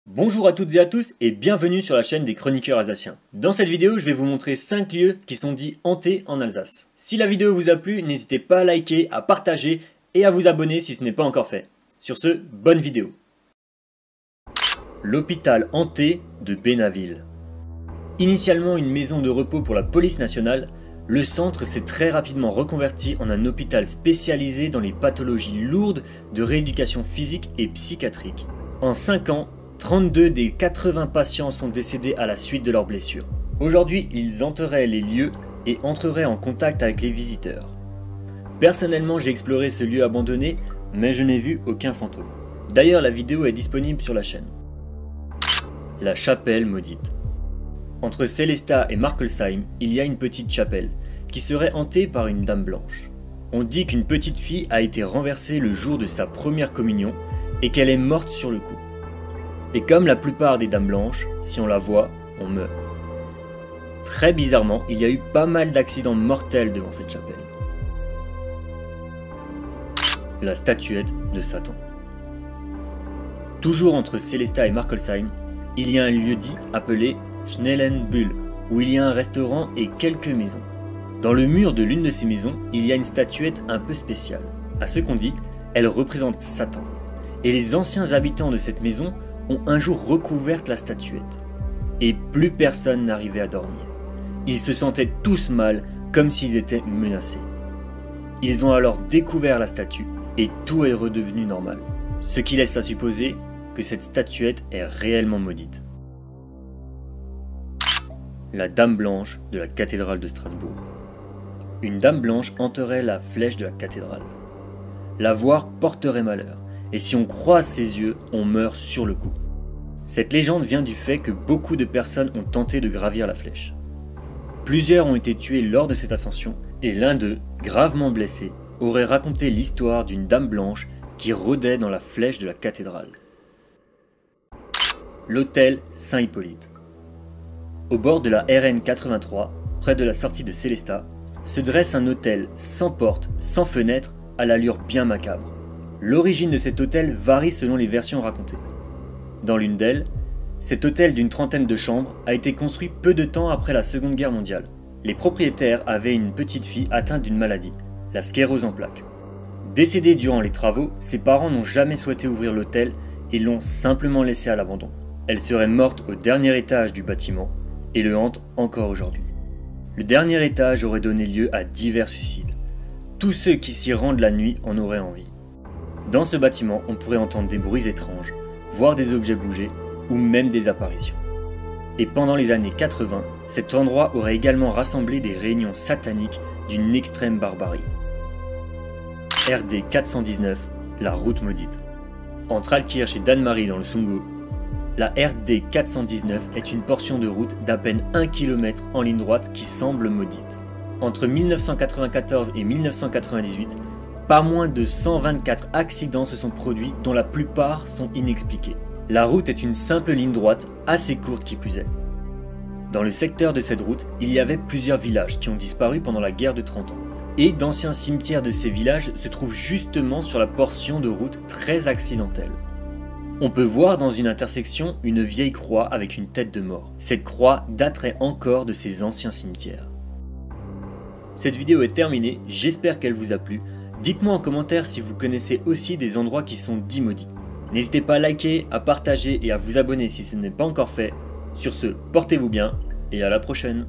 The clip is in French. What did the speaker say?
Bonjour à toutes et à tous et bienvenue sur la chaîne des chroniqueurs alsaciens. Dans cette vidéo, je vais vous montrer 5 lieux qui sont dits hantés en Alsace. Si la vidéo vous a plu, n'hésitez pas à liker, à partager et à vous abonner si ce n'est pas encore fait. Sur ce, bonne vidéo. L'hôpital hanté de Bénaville. Initialement une maison de repos pour la police nationale, le centre s'est très rapidement reconverti en un hôpital spécialisé dans les pathologies lourdes de rééducation physique et psychiatrique. En 5 ans, 32 des 80 patients sont décédés à la suite de leurs blessures. Aujourd'hui, ils hanteraient les lieux et entreraient en contact avec les visiteurs. Personnellement, j'ai exploré ce lieu abandonné, mais je n'ai vu aucun fantôme. D'ailleurs, la vidéo est disponible sur la chaîne. La chapelle maudite. Entre Sélestat et Markelsheim, il y a une petite chapelle, qui serait hantée par une dame blanche. On dit qu'une petite fille a été renversée le jour de sa première communion et qu'elle est morte sur le coup. Et comme la plupart des dames blanches, si on la voit, on meurt. Très bizarrement, il y a eu pas mal d'accidents mortels devant cette chapelle. La statuette de Satan. Toujours entre Sélestat et Markelsheim, il y a un lieu-dit appelé Schnellenbühl, où il y a un restaurant et quelques maisons. Dans le mur de l'une de ces maisons, il y a une statuette un peu spéciale. À ce qu'on dit, elle représente Satan. Et les anciens habitants de cette maison ont un jour recouvert la statuette. Et plus personne n'arrivait à dormir. Ils se sentaient tous mal, comme s'ils étaient menacés. Ils ont alors découvert la statue, et tout est redevenu normal. Ce qui laisse à supposer que cette statuette est réellement maudite. La Dame Blanche de la cathédrale de Strasbourg. Une dame blanche hanterait la flèche de la cathédrale. La voir porterait malheur. Et si on croise ses yeux, on meurt sur le coup. Cette légende vient du fait que beaucoup de personnes ont tenté de gravir la flèche. Plusieurs ont été tués lors de cette ascension, et l'un d'eux, gravement blessé, aurait raconté l'histoire d'une dame blanche qui rôdait dans la flèche de la cathédrale. L'hôtel Saint-Hippolyte. Au bord de la RN 83, près de la sortie de Sélestat, se dresse un hôtel sans porte, sans fenêtre, à l'allure bien macabre. L'origine de cet hôtel varie selon les versions racontées. Dans l'une d'elles, cet hôtel d'une trentaine de chambres a été construit peu de temps après la Seconde Guerre mondiale. Les propriétaires avaient une petite fille atteinte d'une maladie, la sclérose en plaques. Décédée durant les travaux, ses parents n'ont jamais souhaité ouvrir l'hôtel et l'ont simplement laissée à l'abandon. Elle serait morte au dernier étage du bâtiment et le hante encore aujourd'hui. Le dernier étage aurait donné lieu à divers suicides. Tous ceux qui s'y rendent la nuit en auraient envie. Dans ce bâtiment, on pourrait entendre des bruits étranges, voir des objets bouger ou même des apparitions. Et pendant les années 80, cet endroit aurait également rassemblé des réunions sataniques d'une extrême barbarie. RD 419, la route maudite. Entre Altkirch et Dannemarie dans le Sundgau, la RD 419 est une portion de route d'à peine 1 km en ligne droite qui semble maudite. Entre 1994 et 1998, pas moins de 124 accidents se sont produits dont la plupart sont inexpliqués. La route est une simple ligne droite, assez courte qui plus est. Dans le secteur de cette route, il y avait plusieurs villages qui ont disparu pendant la guerre de 30 ans. Et d'anciens cimetières de ces villages se trouvent justement sur la portion de route très accidentelle. On peut voir dans une intersection une vieille croix avec une tête de mort. Cette croix daterait encore de ces anciens cimetières. Cette vidéo est terminée, j'espère qu'elle vous a plu. Dites-moi en commentaire si vous connaissez aussi des endroits qui sont dits maudits. N'hésitez pas à liker, à partager et à vous abonner si ce n'est pas encore fait. Sur ce, portez-vous bien et à la prochaine.